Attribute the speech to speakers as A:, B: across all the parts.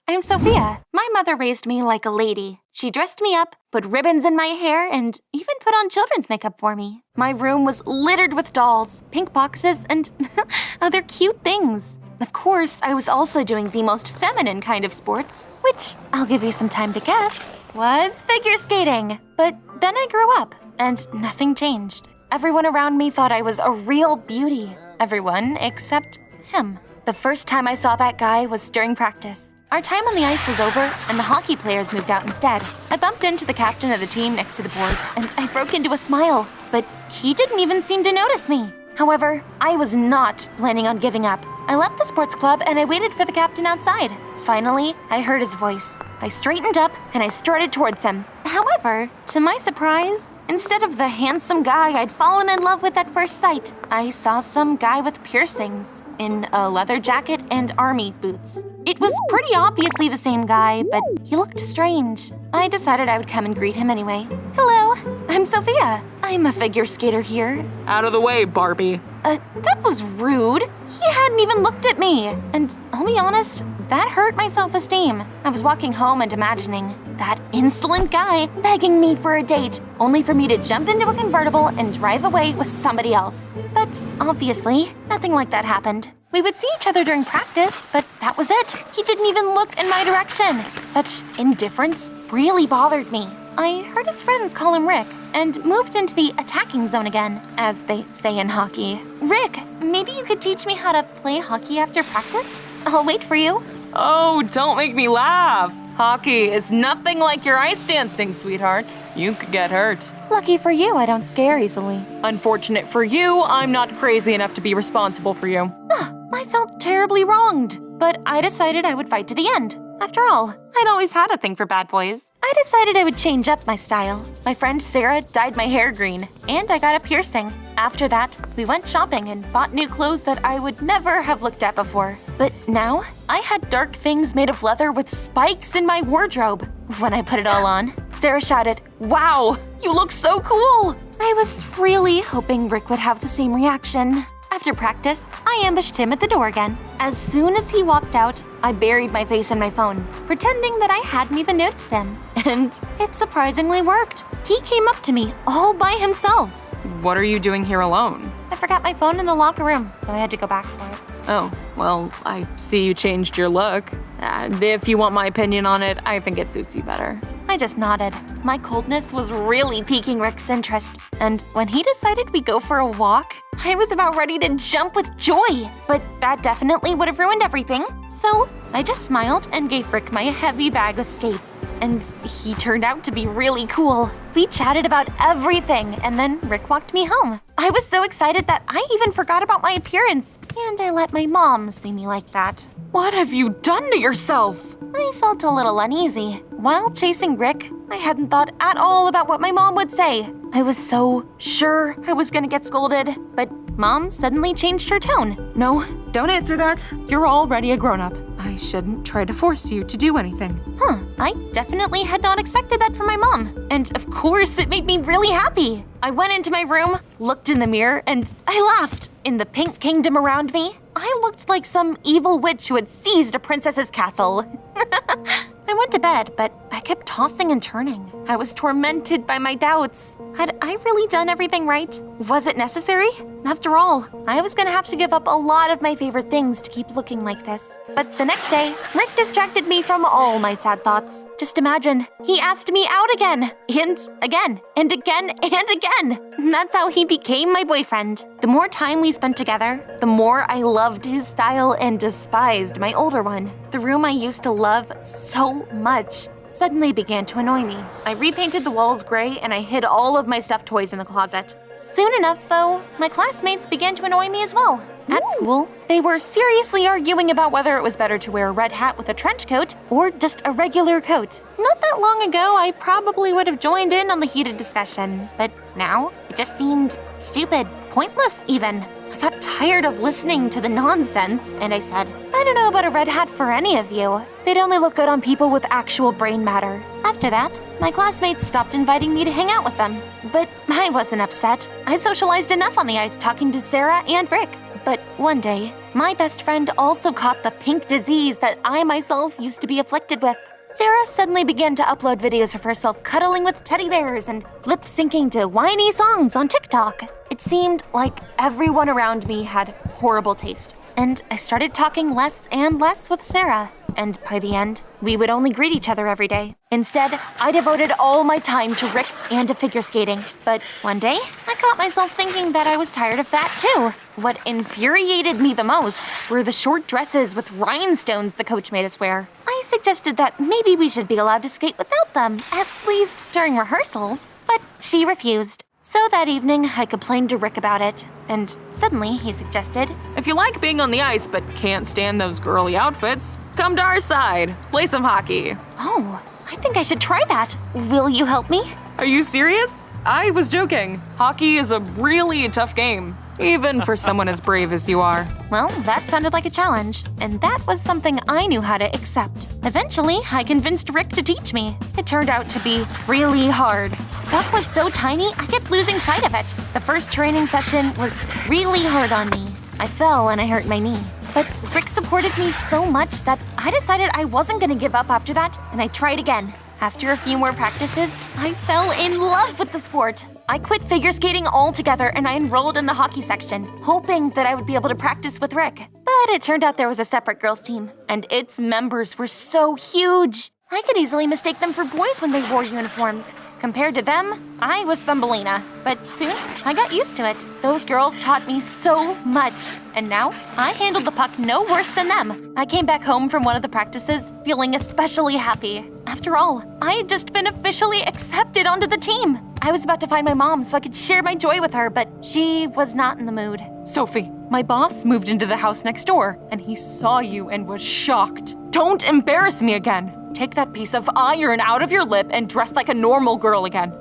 A: I'm Sophia. My mother raised me like a lady. She dressed me up, put ribbons in my hair, and even put on children's makeup for me. My room was littered with dolls, pink boxes, and other cute things. Of course, I was also doing the most feminine kind of sports, which, I'll give you some time to guess, was figure skating. But then I grew up, and nothing changed. Everyone around me thought I was a real beauty. Everyone except him. The first time I saw that guy was during practice. Our time on the ice was over, and the hockey players moved out instead. I bumped into the captain of the team next to the boards, and I broke into a smile. But he didn't even seem to notice me. However, I was not planning on giving up. I left the sports club, and I waited for the captain outside. Finally, I heard his voice. I straightened up, and I strutted towards him. However, to my surprise, instead of the handsome guy I'd fallen in love with at first sight, I saw some guy with piercings in a leather jacket and army boots. It was pretty obviously the same guy, but he looked strange. I decided I would come and greet him anyway. Hello, I'm Sophia. I'm a figure skater here.
B: Out of the way, Barbie.
A: That was rude. He hadn't even looked at me. And I'll be honest, that hurt my self-esteem. I was walking home and imagining that insolent guy begging me for a date, only for me to jump into a convertible and drive away with somebody else. But obviously, nothing like that happened. We would see each other during practice, but that was it. He didn't even look in my direction. Such indifference really bothered me. I heard his friends call him Rick and moved into the attacking zone again, as they say in hockey. Rick, maybe you could teach me how to play hockey after practice? I'll wait for you.
B: Oh, don't make me laugh. Hockey is nothing like your ice dancing, sweetheart. You could get hurt.
A: Lucky for you, I don't scare easily.
B: Unfortunate for you, I'm not crazy enough to be responsible for you.
A: I felt terribly wronged, but I decided I would fight to the end. After all, I'd always had a thing for bad boys. I decided I would change up my style. My friend Sarah dyed my hair green, and I got a piercing. After that, we went shopping and bought new clothes that I would never have looked at before. But now, I had dark things made of leather with spikes in my wardrobe. When I put it all on, Sarah shouted, "Wow, you look so cool!" I was really hoping Rick would have the same reaction. After practice, I ambushed him at the door again. As soon as he walked out, I buried my face in my phone, pretending that I hadn't even noticed him. And it surprisingly worked. He came up to me all by himself.
B: What are you doing here alone?
A: I forgot my phone in the locker room, so I had to go back for it.
B: Oh, well, I see you changed your look. If you want my opinion on it, I think it suits you better.
A: I just nodded. My coldness was really piquing Rick's interest, and when he decided we'd go for a walk, I was about ready to jump with joy. But that definitely would have ruined everything, so I just smiled and gave Rick my heavy bag with skates. And he turned out to be really cool. We chatted about everything, and then Rick walked me home. I was so excited that I even forgot about my appearance, and I let my mom see me like that.
B: What have you done to yourself?
A: I felt a little uneasy. While chasing Rick, I hadn't thought at all about what my mom would say. I was so sure I was gonna get scolded, but Mom suddenly changed her tone.
B: No, don't answer that. You're already a grown-up. I shouldn't try to force you to do anything.
A: I definitely had not expected that from my mom. And of course, it made me really happy. I went into my room, looked in the mirror, and I laughed. In the pink kingdom around me, I looked like some evil witch who had seized a princess's castle. I went to bed, but I kept tossing and turning. I was tormented by my doubts. Had I really done everything right? Was it necessary? After all, I was gonna have to give up a lot of my favorite things to keep looking like this. But the next day, Rick distracted me from all my sad thoughts. Just imagine, he asked me out again, and again, and again, and again. That's how he became my boyfriend. The more time we spent together, the more I loved his style and despised my older one. The room I used to love so much suddenly began to annoy me. I repainted the walls gray and I hid all of my stuffed toys in the closet. Soon enough, though, my classmates began to annoy me as well. At school, they were seriously arguing about whether it was better to wear a red hat with a trench coat or just a regular coat. Not that long ago, I probably would have joined in on the heated discussion, but now it just seemed stupid, pointless even. I got tired of listening to the nonsense, and I said, I don't know about a red hat for any of you. They'd only look good on people with actual brain matter. After that, my classmates stopped inviting me to hang out with them. But I wasn't upset. I socialized enough on the ice talking to Sarah and Rick. But one day, My best friend also caught the pink disease that I myself used to be afflicted with. Sarah suddenly began to upload videos of herself cuddling with teddy bears and lip-syncing to whiny songs on TikTok. It seemed like everyone around me had horrible taste, and I started talking less and less with Sarah. And by the end, we would only greet each other every day. Instead, I devoted all my time to Rick and to figure skating. But one day, I caught myself thinking that I was tired of that too. What infuriated me the most were the short dresses with rhinestones the coach made us wear. I suggested that maybe we should be allowed to skate without them, at least during rehearsals. But she refused. So that evening, I complained to Rick about it, and suddenly he suggested,
B: If you like being on the ice but can't stand those girly outfits, come to our side. Play some hockey.
A: "Oh, I think I should try that. Will you help me?"
B: Are you serious? I was joking. Hockey is a really tough game, even for someone as brave as you are.
A: Well, that sounded like a challenge, and that was something I knew how to accept. Eventually, I convinced Rick to teach me. It turned out to be really hard. The puck was so tiny, I kept losing sight of it. The first training session was really hard on me. I fell and I hurt my knee. But Rick supported me so much that I decided I wasn't going to give up after that, and I tried again. After a few more practices, I fell in love with the sport. I quit figure skating altogether and I enrolled in the hockey section, hoping that I would be able to practice with Rick. But it turned out there was a separate girls' team, and its members were so huge. I could easily mistake them for boys when they wore uniforms. Compared to them, I was Thumbelina, but soon I got used to it. Those girls taught me so much, and now I handled the puck no worse than them. I came back home from one of the practices feeling especially happy. After all, I had just been officially accepted onto the team. I was about to find my mom so I could share my joy with her, but she was not in the mood.
B: Sophie, my boss moved into the house next door, and he saw you and was shocked. Don't embarrass me again. Take that piece of iron out of your lip and dress like a normal girl again.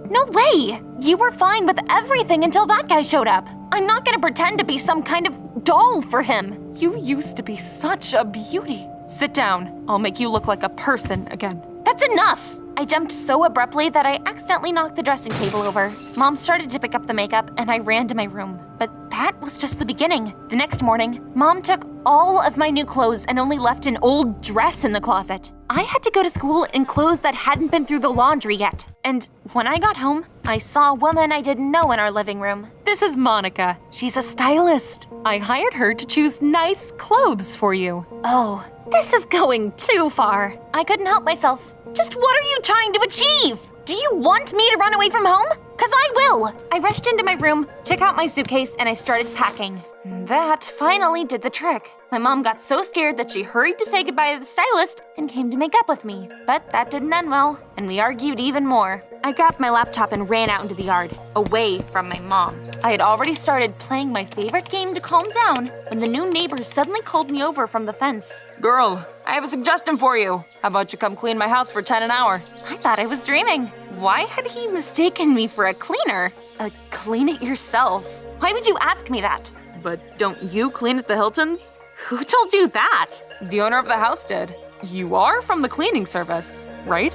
A: No way! You were fine with everything until that guy showed up. I'm not gonna pretend to be some kind of doll for him.
B: You used to be such a beauty. Sit down. I'll make you look like a person again.
A: That's enough! I jumped so abruptly that I accidentally knocked the dressing table over. Mom started to pick up the makeup and I ran to my room. But that was just the beginning. The next morning, Mom took all of my new clothes and only left an old dress in the closet. I had to go to school in clothes that hadn't been through the laundry yet. And when I got home, I saw a woman I didn't know in our living room.
B: This is Monica. She's a stylist. I hired her to choose nice clothes for you.
A: Oh, this is going too far. I couldn't help myself. Just what are you trying to achieve? Do you want me to run away from home? 'Cause I will! I rushed into my room, took out my suitcase, and I started packing. That finally did the trick. My mom got so scared that she hurried to say goodbye to the stylist and came to make up with me. But that didn't end well, and we argued even more. I grabbed my laptop and ran out into the yard, away from my mom. I had already started playing my favorite game to calm down when the new neighbor suddenly called me over from the fence.
B: Girl, I have a suggestion for you. How about you come clean my house for 10 an hour?
A: I thought I was dreaming. Why had he mistaken me for a cleaner? Clean it yourself. Why would you ask me that?
B: But don't you clean at the Hiltons?
A: Who told you that?
B: The owner of the house did. You are from the cleaning service, right?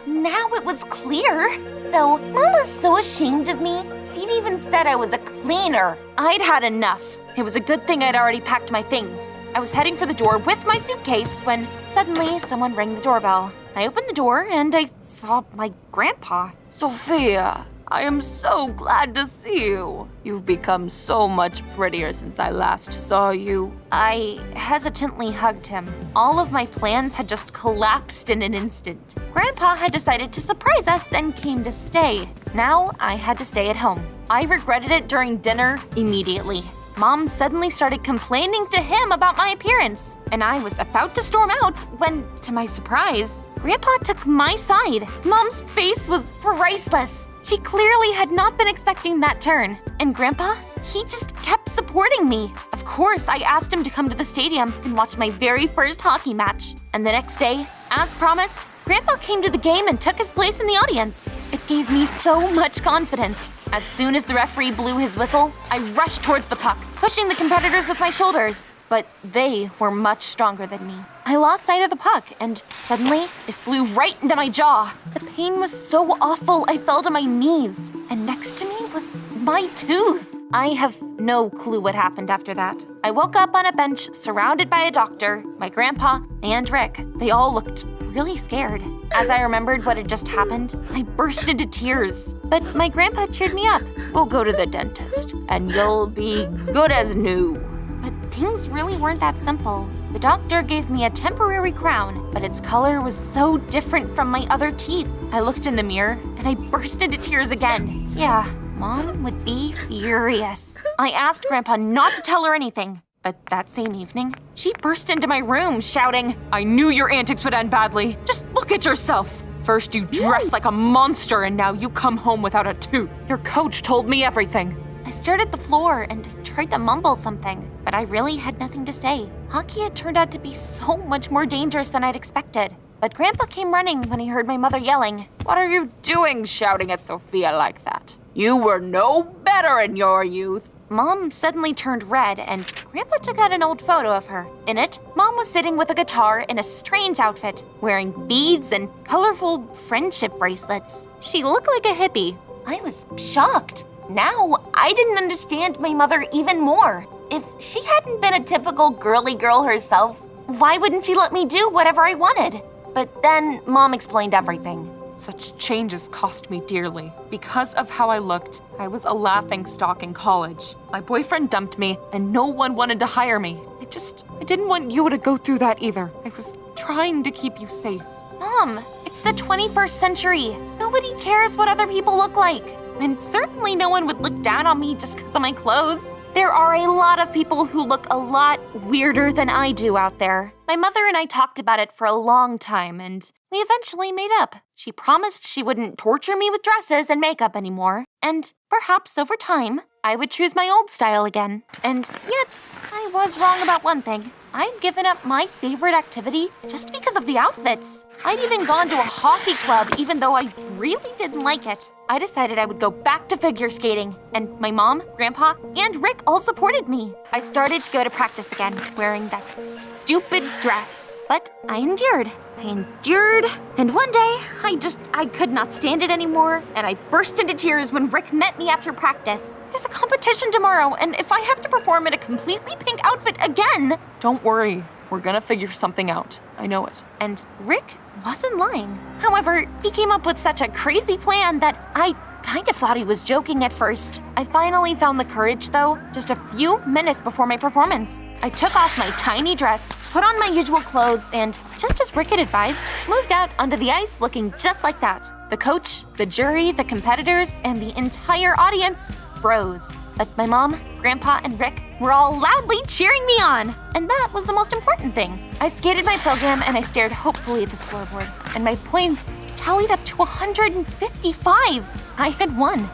A: Now it was clear. So, Mom was so ashamed of me, she'd even said I was a cleaner. I'd had enough. It was a good thing I'd already packed my things. I was heading for the door with my suitcase when suddenly someone rang the doorbell. I opened the door and I saw my grandpa.
B: Sophia, I am so glad to see you. You've become so much prettier since I last saw you.
A: I hesitantly hugged him. All of my plans had just collapsed in an instant. Grandpa had decided to surprise us and came to stay. Now I had to stay at home. I regretted it during dinner immediately. Mom suddenly started complaining to him about my appearance, and I was about to storm out when, to my surprise, Grandpa took my side. Mom's face was priceless. She clearly had not been expecting that turn. And Grandpa, he just kept supporting me. Of course, I asked him to come to the stadium and watch my very first hockey match. And the next day, as promised, Grandpa came to the game and took his place in the audience. It gave me so much confidence. As soon as the referee blew his whistle, I rushed towards the puck, pushing the competitors with my shoulders. But they were much stronger than me. I lost sight of the puck, and suddenly, it flew right into my jaw. The pain was so awful, I fell to my knees. And next to me was my tooth. I have no clue what happened after that. I woke up on a bench surrounded by a doctor, my grandpa, and Rick. They all looked really scared. As I remembered what had just happened, I burst into tears. But my grandpa cheered me up. We'll go to the dentist, and you'll be good as new. But things really weren't that simple. The doctor gave me a temporary crown, but its color was so different from my other teeth. I looked in the mirror, and I burst into tears again. Yeah, Mom would be furious. I asked Grandpa not to tell her anything, but that same evening, she burst into my room shouting,
B: I knew your antics would end badly. Just look at yourself. First you dressed like a monster and now you come home without a tooth. Your coach told me everything.
A: I stared at the floor and tried to mumble something, but I really had nothing to say. Hockey had turned out to be so much more dangerous than I'd expected. But Grandpa came running when he heard my mother yelling,
B: What are you doing shouting at Sophia like that? You were no better in your youth.
A: Mom suddenly turned red, and Grandpa took out an old photo of her. In it, Mom was sitting with a guitar in a strange outfit, wearing beads and colorful friendship bracelets. She looked like a hippie. I was shocked. Now, I didn't understand my mother even more. If she hadn't been a typical girly girl herself, why wouldn't she let me do whatever I wanted? But then Mom explained everything.
B: Such changes cost me dearly. Because of how I looked, I was a laughingstock in college. My boyfriend dumped me, and no one wanted to hire me. I didn't want you to go through that either. I was trying to keep you safe.
A: Mom, it's the 21st century. Nobody cares what other people look like. And certainly no one would look down on me just because of my clothes. There are a lot of people who look a lot weirder than I do out there. My mother and I talked about it for a long time, and we eventually made up. She promised she wouldn't torture me with dresses and makeup anymore, and perhaps over time, I would choose my old style again. And yet, I was wrong about one thing. I'd given up my favorite activity just because of the outfits. I'd even gone to a hockey club even though I really didn't like it. I decided I would go back to figure skating, and my mom, grandpa, and Rick all supported me. I started to go to practice again, wearing that stupid dress. But I endured, and one day, I could not stand it anymore, and I burst into tears when Rick met me after practice. There's a competition tomorrow, and if I have to perform in a completely pink outfit again...
B: Don't worry, we're gonna figure something out. I know it.
A: And Rick wasn't lying. However, he came up with such a crazy plan that I kind of thought he was joking at first. I finally found the courage, though, just a few minutes before my performance. I took off my tiny dress, put on my usual clothes, and, just as Rick had advised, moved out onto the ice looking just like that. The coach, the jury, the competitors, and the entire audience froze. But my mom, grandpa, and Rick were all loudly cheering me on. And that was the most important thing. I skated my program and I stared hopefully at the scoreboard. And my points tallied up to 155. I had won.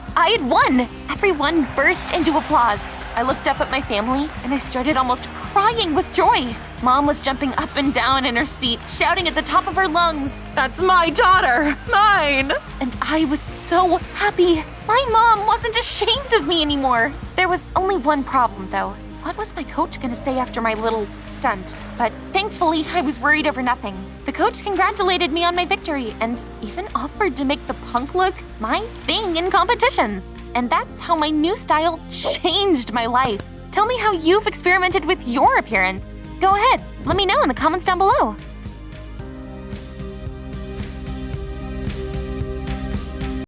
A: Everyone burst into applause. I looked up at my family and I started almost crying with joy. Mom was jumping up and down in her seat, shouting at the top of her lungs,
B: That's my daughter! Mine!
A: And I was so happy. My mom wasn't ashamed of me anymore. There was only one problem, though. What was my coach gonna say after my little stunt? But thankfully, I was worried over nothing. The coach congratulated me on my victory and even offered to make the punk look my thing in competitions. And that's how my new style changed my life. Tell me how you've experimented with your appearance. Go ahead, let me know in the comments down below.